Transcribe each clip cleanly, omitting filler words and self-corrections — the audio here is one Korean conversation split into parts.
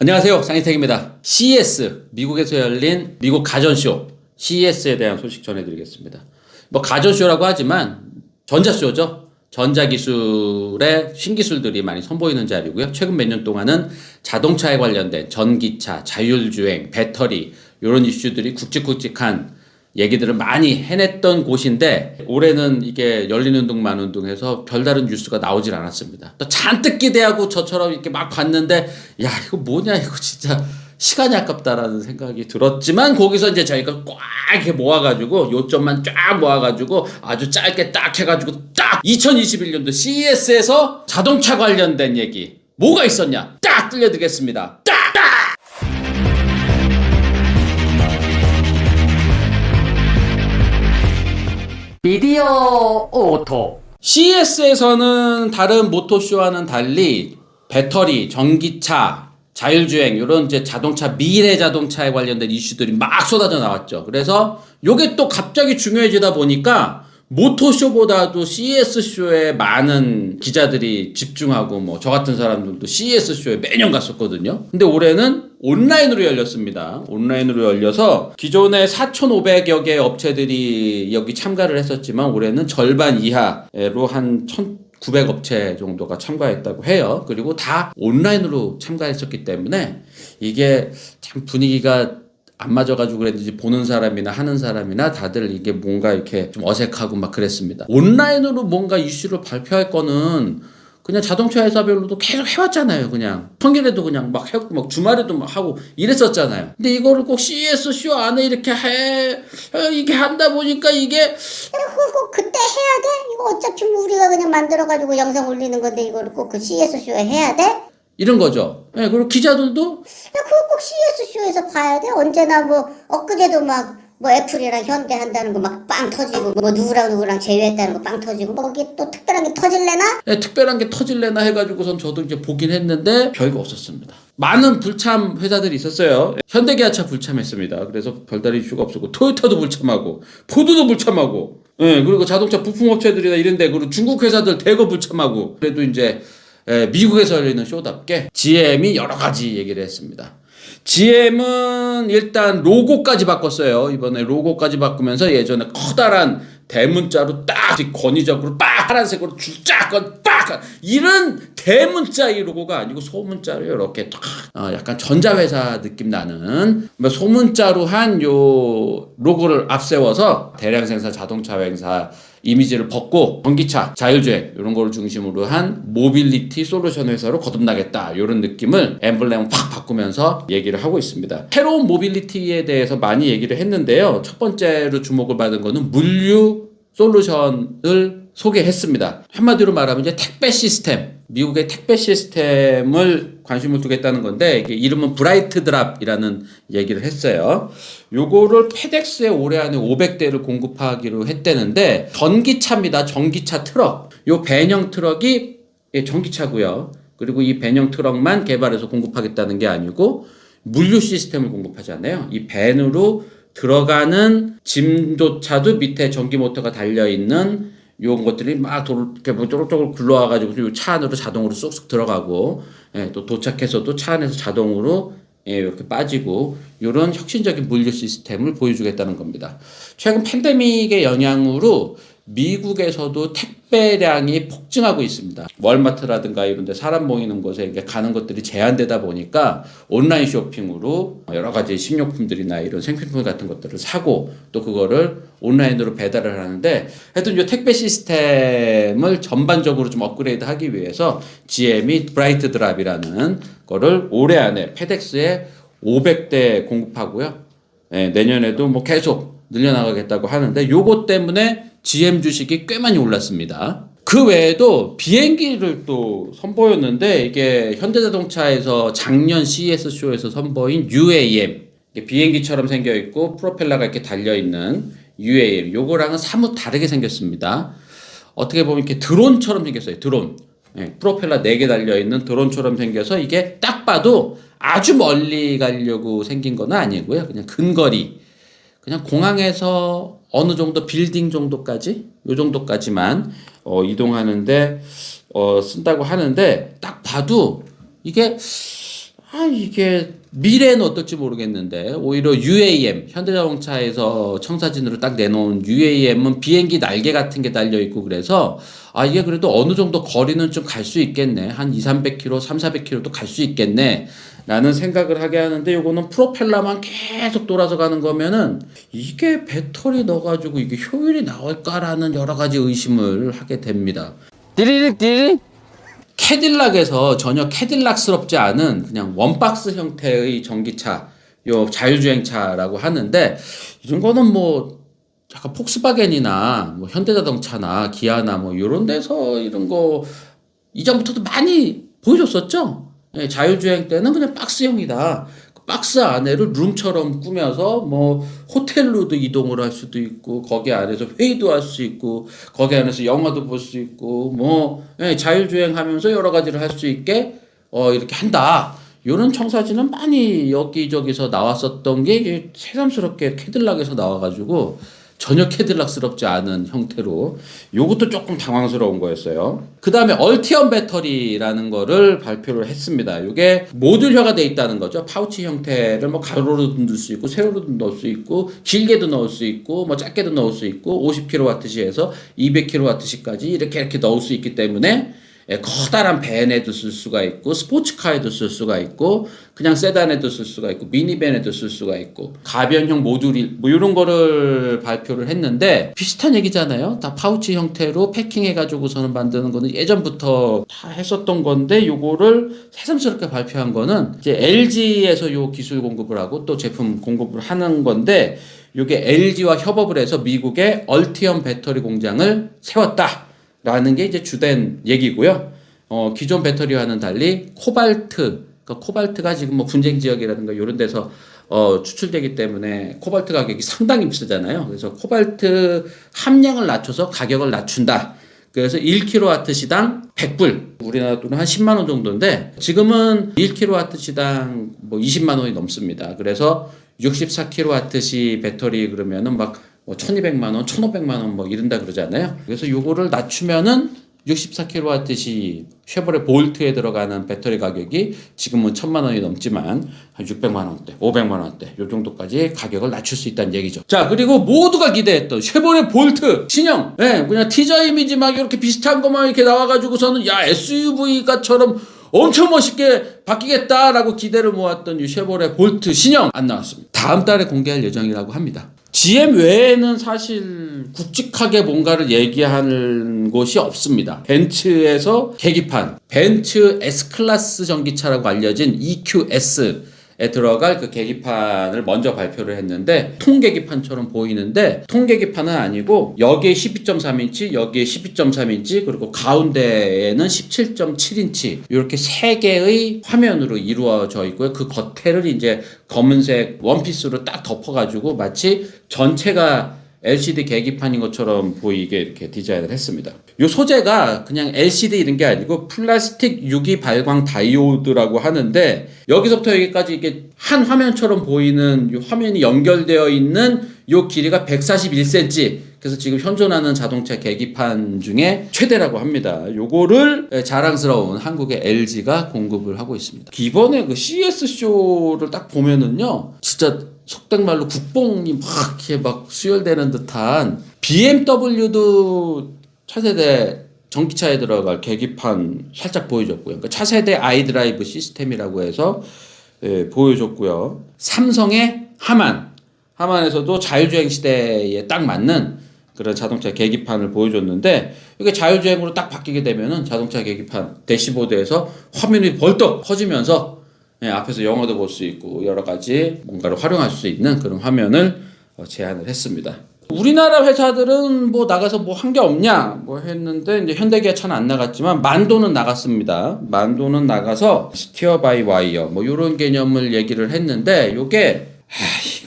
안녕하세요. 장희택입니다. CES, 미국에서 열린 미국 가전쇼 CES에 대한 소식 전해드리겠습니다. 뭐 가전쇼라고 하지만 전자쇼죠. 전자기술의 신기술들이 많이 선보이는 자리고요. 최근 몇 년 동안은 자동차에 관련된 전기차, 자율주행, 배터리 이런 이슈들이 굵직굵직한 얘기들을 많이 해냈던 곳인데 올해는 이게 열린운동 만운동해서 별다른 뉴스가 나오질 않았습니다. 또 잔뜩 기대하고 저처럼 이렇게 막 봤는데 야 이거 뭐냐 이거 진짜 시간이 아깝다라는 생각이 들었지만 거기서 이제 저희가 꽉 이렇게 모아가지고 요점만 쫙 모아가지고 아주 짧게 딱 해가지고 딱 2021년도 CES에서 자동차 관련된 얘기 뭐가 있었냐 딱 들려드리겠습니다. 미디어 오토. CES에서는 다른 모토쇼와는 달리 배터리, 전기차, 자율주행 이런 이제 자동차 미래 자동차에 관련된 이슈들이 막 쏟아져 나왔죠. 그래서 요게 또 갑자기 중요해지다 보니까 모토쇼보다도 CES쇼에 많은 기자들이 집중하고 뭐 저 같은 사람들도 CES쇼에 매년 갔었거든요. 근데 올해는 온라인으로 열렸습니다. 온라인으로 열려서 기존에 4,500여 개 업체들이 여기 참가를 했었지만 올해는 절반 이하로 한 1,900 업체 정도가 참가했다고 해요. 그리고 다 온라인으로 참가했었기 때문에 이게 참 분위기가 안 맞아가지고 그랬는지 보는 사람이나 하는 사람이나 다들 이게 뭔가 이렇게 좀 어색하고 막 그랬습니다. 온라인으로 뭔가 이슈를 발표할 거는 그냥 자동차 회사별로도 계속 해왔잖아요. 그냥 평일에도 그냥 막 해고 막 주말에도 막 하고 이랬었잖아요. 근데 이거를 꼭 CES 쇼 안에 이렇게 이게 한다 보니까 이게 꼭 그때 해야 돼? 이거 어차피 뭐 우리가 그냥 만들어가지고 영상 올리는 건데 이거를 꼭 그 CES 쇼에 해야 돼? 이런 거죠. 네, 그리고 기자들도 야, 그거 꼭 CES 쇼에서 봐야 돼? 언제나 뭐 엊그제도 막 뭐 애플이랑 현대 한다는 거 막 빵 터지고 뭐 누구랑 제휴했다는 거 빵 터지고 뭐 거기 또 특별한 게 터질래나? 네, 특별한 게 터질래나 해가지고선 저도 이제 보긴 했는데 별거 없었습니다. 많은 불참 회사들이 있었어요. 현대기아차 불참했습니다. 그래서 별다른 이슈가 없었고 토요타도 불참하고 포드도 불참하고 그리고 자동차 부품업체들이나 이런데 그리고 중국 회사들 대거 불참하고 그래도 이제 미국에서 열리는 쇼답게 GM이 여러 가지 얘기를 했습니다. GM은 일단 로고까지 바꿨어요. 이번에 로고까지 바꾸면서 예전에 커다란 대문자로 딱 권위적으로 빡 파란색으로 줄쫙 빡 이런 대문자 이 로고가 아니고 소문자로 이렇게 딱 약간 전자회사 느낌 나는 소문자로 한 요 로고를 앞세워서 대량 생산 자동차 회사 이미지를 벗고 전기차, 자율주행 이런 거를 중심으로 한 모빌리티 솔루션 회사로 거듭나겠다 이런 느낌을 엠블렘을 확 바꾸면서 얘기를 하고 있습니다. 새로운 모빌리티에 대해서 많이 얘기를 했는데요. 첫 번째로 주목을 받은 거는 물류 솔루션을 소개했습니다. 한마디로 말하면 이제 택배 시스템, 미국의 택배 시스템을 관심을 두겠다는 건데 이게 이름은 브라이트 드랍이라는 얘기를 했어요. 요거를 페덱스에 올해 안에 500대를 공급하기로 했다는데 전기차입니다. 전기차 트럭. 요 배형 트럭이 전기차고요. 그리고 이 배형 트럭만 개발해서 공급하겠다는 게 아니고 물류 시스템을 공급하잖아요. 이 밴으로 들어가는 짐조차도 밑에 전기 모터가 달려있는 요런 것들이 막 이렇게 뭐 쪼글쪼글 굴러와가지고 요 차 안으로 자동으로 쑥쑥 들어가고 또 도착해서도 차 안에서 자동으로 이렇게 빠지고 요런 혁신적인 물류 시스템을 보여주겠다는 겁니다. 최근 팬데믹의 영향으로 미국에서도 택배량이 폭증하고 있습니다. 월마트라든가 이런 데 사람 모이는 곳에 이렇게 가는 것들이 제한되다 보니까 온라인 쇼핑으로 여러 가지 식료품들이나 이런 생필품 같은 것들을 사고 또 그거를 온라인으로 배달을 하는데 하여튼 이 택배 시스템을 전반적으로 좀 업그레이드 하기 위해서 GM이 브라이트 드랍이라는 거를 올해 안에 페덱스에 500대 공급하고요. 내년에도 뭐 계속 늘려나가겠다고 하는데 요것 때문에 GM 주식이 꽤 많이 올랐습니다. 그 외에도 비행기를 또 선보였는데 이게 현대자동차에서 작년 CES 쇼에서 선보인 UAM 비행기처럼 생겨 있고 프로펠러가 이렇게 달려 있는 UAM 요거랑은 사뭇 다르게 생겼습니다. 어떻게 보면 이렇게 드론처럼 생겼어요. 드론. 프로펠러 4개 달려 있는 드론처럼 생겨서 이게 딱 봐도 아주 멀리 가려고 생긴 건 아니고요. 그냥 근거리. 그냥 공항에서 어느 정도 빌딩 정도까지 요 정도까지만 이동하는데 쓴다고 하는데 딱 봐도 이게 이게 미래는 어떨지 모르겠는데 오히려 UAM 현대자동차에서 청사진으로 딱 내놓은 UAM은 비행기 날개 같은 게 달려 있고 그래서 이게 그래도 어느 정도 거리는 좀 갈 수 있겠네. 한 200-300km, 300-400km도 갈 수 있겠네. 라는 생각을 하게 하는데 요거는 프로펠러만 계속 돌아서 가는 거면은 이게 배터리 넣어가지고 이게 효율이 나올까라는 여러 가지 의심을 하게 됩니다. 띠리릭. 캐딜락에서 전혀 캐딜락스럽지 않은 그냥 원박스 형태의 전기차, 요 자율주행차라고 하는데 이런 거는 뭐 약간 폭스바겐이나 뭐 현대자동차나 기아나 뭐 이런 데서 이런 거 이전부터도 많이 보여줬었죠. 예, 자율주행 때는 그냥 박스형이다. 그 박스 안에를 룸처럼 꾸며서 뭐 호텔로도 이동을 할 수도 있고 거기 안에서 회의도 할 수 있고 거기 안에서 영화도 볼 수 있고 뭐 예, 자율주행하면서 여러 가지를 할 수 있게 이렇게 한다. 이런 청사진은 많이 여기저기서 나왔었던 게 새삼스럽게 캐딜락에서 나와가지고 전혀 캐딜락스럽지 않은 형태로 요것도 조금 당황스러운 거였어요. 그 다음에 얼티엄 배터리라는 거를 발표를 했습니다. 이게 모듈화가 돼 있다는 거죠. 파우치 형태를 뭐 가로로도 넣을 수 있고 세로로도 넣을 수 있고 길게도 넣을 수 있고 뭐 짧게도 넣을 수 있고 50kWh에서 200kWh까지 이렇게 넣을 수 있기 때문에 커다란 밴에도 쓸 수가 있고 스포츠카에도 쓸 수가 있고 그냥 세단에도 쓸 수가 있고 미니밴에도 쓸 수가 있고 가변형 모듈이 뭐 이런 거를 발표를 했는데 비슷한 얘기잖아요. 다 파우치 형태로 패킹해가지고서는 만드는 거는 예전부터 다 했었던 건데 요거를 새삼스럽게 발표한 거는 이제 LG에서 요 기술 공급을 하고 또 제품 공급을 하는 건데 요게 LG와 협업을 해서 미국에 얼티엄 배터리 공장을 세웠다. 라는 게 이제 주된 얘기고요. 기존 배터리와는 달리 코발트, 그러니까 코발트가 지금 뭐 분쟁 지역이라든가 이런 데서 추출되기 때문에 코발트 가격이 상당히 비싸잖아요. 그래서 코발트 함량을 낮춰서 가격을 낮춘다. 그래서 1kW 시당 100불, 우리나라 돈은 한 10만 원 정도인데 지금은 1kW 시당 뭐 20만 원이 넘습니다. 그래서 64kW 배터리 그러면은 막 1200만 원, 1500만 원 뭐 이런다 그러잖아요. 그래서 요거를 낮추면은 64kWh 쉐보레 볼트에 들어가는 배터리 가격이 지금은 1000만 원이 넘지만 한 600만 원대, 500만 원대 요 정도까지 가격을 낮출 수 있다는 얘기죠. 자, 그리고 모두가 기대했던 쉐보레 볼트 신형, 그냥 티저 이미지 막 이렇게 비슷한 것만 이렇게 나와가지고서는 야 SUV가처럼 엄청 멋있게 바뀌겠다라고 기대를 모았던 이 쉐보레 볼트 신형 안 나왔습니다. 다음 달에 공개할 예정이라고 합니다. GM 외에는 사실 굵직하게 뭔가를 얘기하는 곳이 없습니다. 벤츠에서 계기판, 벤츠 S클래스 전기차라고 알려진 EQS에 들어갈 그 계기판을 먼저 발표를 했는데 통계기판처럼 보이는데 통계기판은 아니고 여기에 12.3인치, 여기에 12.3인치 그리고 가운데에는 17.7인치 이렇게 세 개의 화면으로 이루어져 있고요. 그 겉에를 이제 검은색 원피스로 딱 덮어가지고 마치 전체가 LCD 계기판인 것처럼 보이게 이렇게 디자인을 했습니다. 이 소재가 그냥 LCD 이런 게 아니고 플라스틱 유기 발광 다이오드라고 하는데 여기서부터 여기까지 이게 한 화면처럼 보이는 이 화면이 연결되어 있는 이 길이가 141cm. 그래서 지금 현존하는 자동차 계기판 중에 최대라고 합니다. 요거를 자랑스러운 한국의 LG가 공급을 하고 있습니다. 이번에 그 CES 쇼를 딱 보면은요, 진짜 속된 말로 국뽕이 막 이렇게 막 수혈되는 듯한 BMW도 차세대 전기차에 들어갈 계기판 살짝 보여줬고요. 그러니까 차세대 아이드라이브 시스템이라고 해서 보여줬고요. 삼성의 하만에서도 자율주행 시대에 딱 맞는 그런 자동차 계기판을 보여줬는데 이게 자율주행으로 딱 바뀌게 되면은 자동차 계기판 대시보드에서 화면이 벌떡 커지면서 앞에서 영화도 볼 수 있고 여러 가지 뭔가를 활용할 수 있는 그런 화면을 제안을 했습니다. 우리나라 회사들은 뭐 나가서 뭐 한 게 없냐 뭐 했는데 이제 현대기아차는 안 나갔지만 만도는 나갔습니다. 만도는 나가서 스티어 바이 와이어 뭐 이런 개념을 얘기를 했는데 요게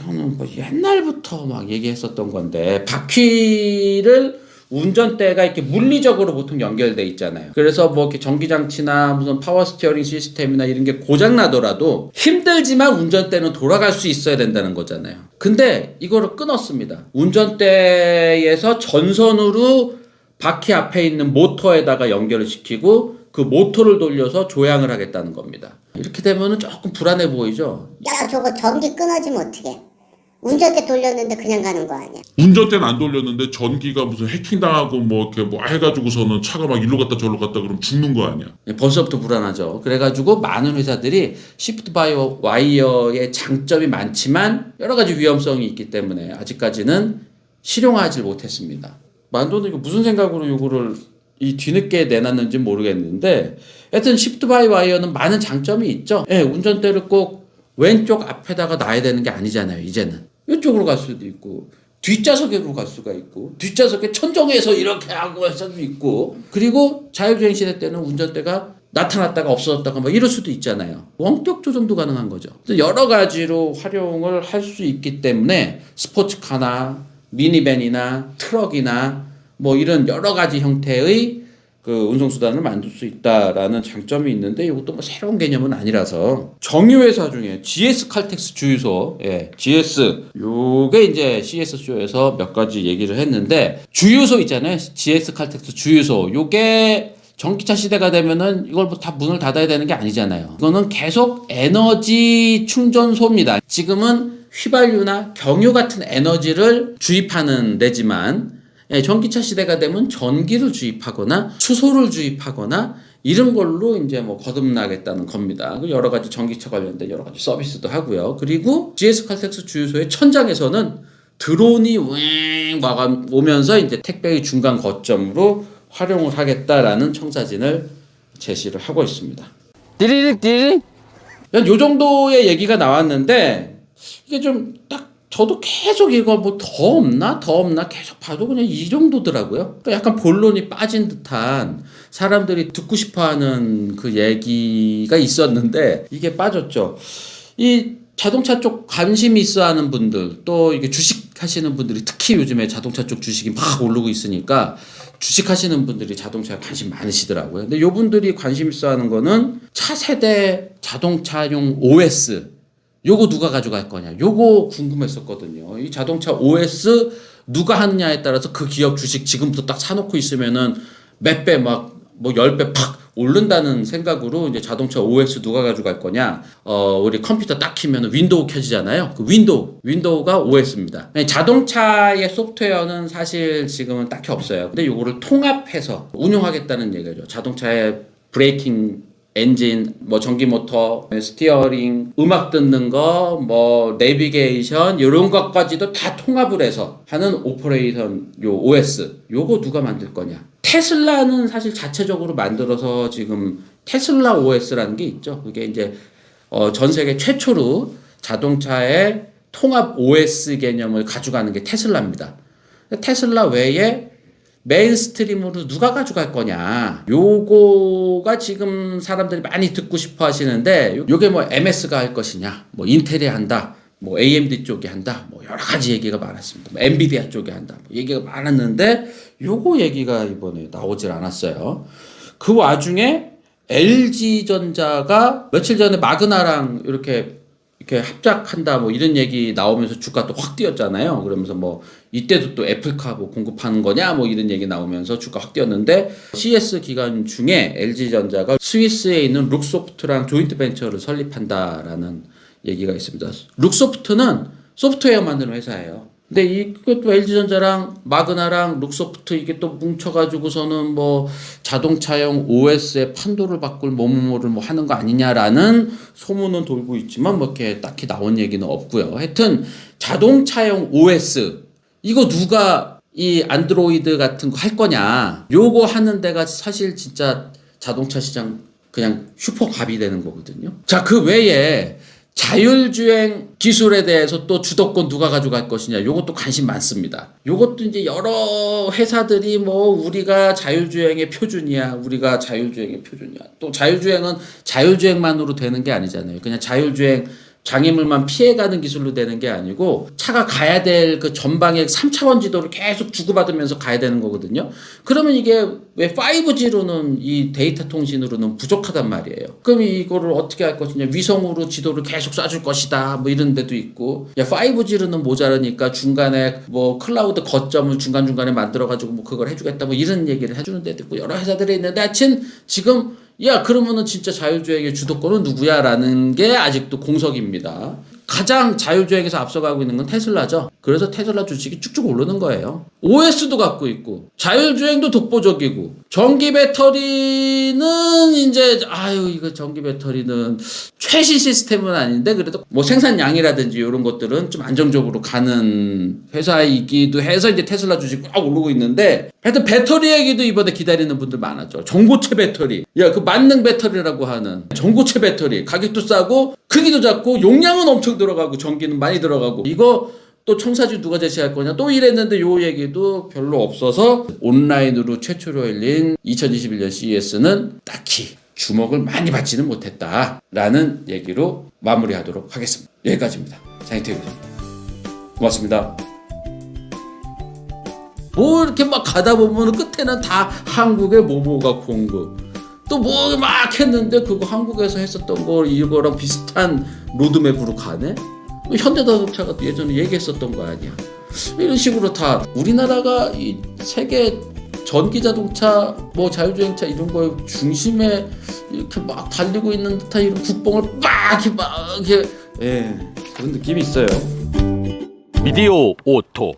이거는 뭐 옛날부터 막 얘기했었던 건데 바퀴를 운전대가 이렇게 물리적으로 보통 연결돼 있잖아요. 그래서 뭐 이렇게 전기장치나 무슨 파워 스티어링 시스템이나 이런 게 고장 나더라도 힘들지만 운전대는 돌아갈 수 있어야 된다는 거잖아요. 근데 이거를 끊었습니다. 운전대에서 전선으로 바퀴 앞에 있는 모터에다가 연결을 시키고 그 모터를 돌려서 조향을 하겠다는 겁니다. 이렇게 되면은 조금 불안해 보이죠? 야, 저거 전기 끊어지면 어떡해? 운전대 돌렸는데 그냥 가는 거 아니야? 운전대는 안 돌렸는데 전기가 무슨 해킹당하고 뭐 이렇게 뭐 해가지고서는 차가 막 일로 갔다 저로 갔다 그러면 죽는 거 아니야? 벌써부터 불안하죠. 그래가지고 많은 회사들이 시프트 바이 와이어의 장점이 많지만 여러 가지 위험성이 있기 때문에 아직까지는 실용화하지 못했습니다. 만도는 이거 무슨 생각으로 이거를 이 뒤늦게 내놨는지 모르겠는데 하여튼 시프트 바이 와이어는 많은 장점이 있죠. 예, 운전대를 꼭 왼쪽 앞에다가 놔야 되는 게 아니잖아요. 이제는 이쪽으로 갈 수도 있고 뒷좌석으로 갈 수가 있고 뒷좌석에 천정에서 이렇게 하고 할 수도 있고 그리고 자율주행 시대 때는 운전대가 나타났다가 없어졌다가 뭐 이럴 수도 있잖아요. 원격 조정도 가능한 거죠. 여러 가지로 활용을 할 수 있기 때문에 스포츠카나 미니밴이나 트럭이나 뭐 이런 여러 가지 형태의 그 운송수단을 만들 수 있다라는 장점이 있는데 이것도 뭐 새로운 개념은 아니라서 정유회사 중에 GS 칼텍스 주유소, 예, GS 요게 이제 CS쇼에서 몇 가지 얘기를 했는데 주유소 있잖아요. GS 칼텍스 주유소 요게 전기차 시대가 되면은 이걸 뭐 다 문을 닫아야 되는 게 아니잖아요. 이거는 계속 에너지 충전소입니다. 지금은 휘발유나 경유 같은 에너지를 주입하는 데지만 예, 전기차 시대가 되면 전기를 주입하거나 수소를 주입하거나 이런 걸로 이제 뭐 거듭나겠다는 겁니다. 여러 가지 전기차 관련된 여러 가지 서비스도 하고요. 그리고 GS 칼텍스 주유소의 천장에서는 드론이 오면서 이제 택배의 중간 거점으로 활용을 하겠다라는 청사진을 제시를 하고 있습니다. 띠리릭 띠리릭. 요 정도의 얘기가 나왔는데 이게 좀 딱 저도 계속 이거 뭐 더 없나 계속 봐도 그냥 이 정도더라고요. 그러니까 약간 본론이 빠진 듯한 사람들이 듣고 싶어하는 그 얘기가 있었는데 이게 빠졌죠. 이 자동차 쪽 관심 있어하는 분들 또 이게 주식 하시는 분들이 특히 요즘에 자동차 쪽 주식이 막 오르고 있으니까 주식하시는 분들이 자동차에 관심 많으시더라고요. 근데 요 분들이 관심 있어하는 거는 차세대 자동차용 OS 요거 누가 가져갈 거냐 요거 궁금했었거든요. 이 자동차 OS 누가 하느냐에 따라서 그 기업 주식 지금부터 딱 사놓고 있으면은 몇 배 막 뭐 10배 팍 오른다는 생각으로 이제 자동차 OS 누가 가져갈 거냐 우리 컴퓨터 딱 키면 윈도우 켜지잖아요. 그 윈도우가 OS입니다. 자동차의 소프트웨어는 사실 지금은 딱히 없어요. 근데 요거를 통합해서 운용하겠다는 얘기죠. 자동차의 브레이킹 엔진, 뭐 전기 모터, 스티어링, 음악 듣는 거, 뭐 내비게이션 이런 것까지도 다 통합을 해서 하는 오퍼레이션 요 OS 요거 누가 만들 거냐? 테슬라는 사실 자체적으로 만들어서 지금 테슬라 OS라는 게 있죠. 그게 이제 전 세계 최초로 자동차의 통합 OS 개념을 가져가는 게 테슬라입니다. 테슬라 외에 메인스트림으로 누가 가져갈 거냐 요거가 지금 사람들이 많이 듣고 싶어 하시는데 요게 뭐 MS가 할 것이냐 뭐 인텔이 한다 뭐 AMD 쪽이 한다 뭐 여러 가지 얘기가 많았습니다. 뭐 엔비디아 쪽이 한다 뭐 얘기가 많았는데 요거 얘기가 이번에 나오질 않았어요. 그 와중에 LG전자가 며칠 전에 마그나랑 이렇게 합작한다 뭐 이런 얘기 나오면서 주가 또 확 뛰었잖아요. 그러면서 뭐 이때도 또 애플카 뭐 공급하는 거냐 뭐 이런 얘기 나오면서 주가 확 뛰었는데 CS 기간 중에 LG전자가 스위스에 있는 룩소프트랑 조인트 벤처를 설립한다라는 얘기가 있습니다. 룩소프트는 소프트웨어 만드는 회사예요. 근데 이것도 LG전자랑 마그나랑 룩소프트 이게 또 뭉쳐가지고서는 뭐 자동차용 OS의 판도를 바꿀 뭐뭐를 뭐 하는 거 아니냐라는 소문은 돌고 있지만 뭐 이렇게 딱히 나온 얘기는 없고요. 하여튼 자동차용 OS 이거 누가 이 안드로이드 같은 거 할 거냐 요거 하는 데가 사실 진짜 자동차 시장 그냥 슈퍼갑이 되는 거거든요. 자, 그 외에 자율주행 기술에 대해서 또 주도권 누가 가져갈 것이냐 요것도 관심 많습니다. 요것도 이제 여러 회사들이 뭐 우리가 자율주행의 표준이야 또 자율주행은 자율주행만으로 되는 게 아니잖아요. 그냥 자율주행 장애물만 피해가는 기술로 되는 게 아니고 차가 가야 될 그 전방의 3차원 지도를 계속 주고받으면서 가야 되는 거거든요. 그러면 이게 왜 5G로는 이 데이터 통신으로는 부족하단 말이에요. 그럼 이거를 어떻게 할 것이냐 위성으로 지도를 계속 쏴줄 것이다 뭐 이런 데도 있고 5G로는 모자르니까 중간에 뭐 클라우드 거점을 중간중간에 만들어가지고 뭐 그걸 해주겠다 뭐 이런 얘기를 해주는 데도 있고 여러 회사들이 있는데 하여튼 지금 야 그러면은 진짜 자율주행의 주도권은 누구야라는 게 아직도 공석입니다. 가장 자율주행에서 앞서가고 있는 건 테슬라죠. 그래서 테슬라 주식이 쭉쭉 오르는 거예요. OS도 갖고 있고 자율주행도 독보적이고 전기 배터리는 이제 이거 전기 배터리는 최신 시스템은 아닌데 그래도 뭐 생산량이라든지 이런 것들은 좀 안정적으로 가는 회사이기도 해서 이제 테슬라 주식이 막 오르고 있는데 하여튼 배터리 얘기도 이번에 기다리는 분들 많았죠. 전고체 배터리. 야, 그 만능 배터리라고 하는 전고체 배터리. 가격도 싸고 크기도 작고 용량은 엄청 들어가고 전기는 많이 들어가고 이거 또 청사진 누가 제시할 거냐 또 이랬는데 요 얘기도 별로 없어서 온라인으로 최초로 열린 2021년 CES는 딱히 주목을 많이 받지는 못했다라는 얘기로 마무리하도록 하겠습니다. 여기까지입니다. 장희태입니다. 고맙습니다. 뭐 이렇게 막 가다 보면 끝에는 다 한국의 모모가 공급 또 뭐 막 했는데 그거 한국에서 했었던 거 이거랑 비슷한 로드맵으로 가네? 현대자동차가 예전에 얘기했었던 거 아니야. 이런 식으로 다 우리나라가 이 세계 전기자동차 뭐 자율주행차 이런 거의 중심에 이렇게 막 달리고 있는 듯한 이런 국뽕을 막 이렇게 그런 느낌이 있어요. 미디어 오토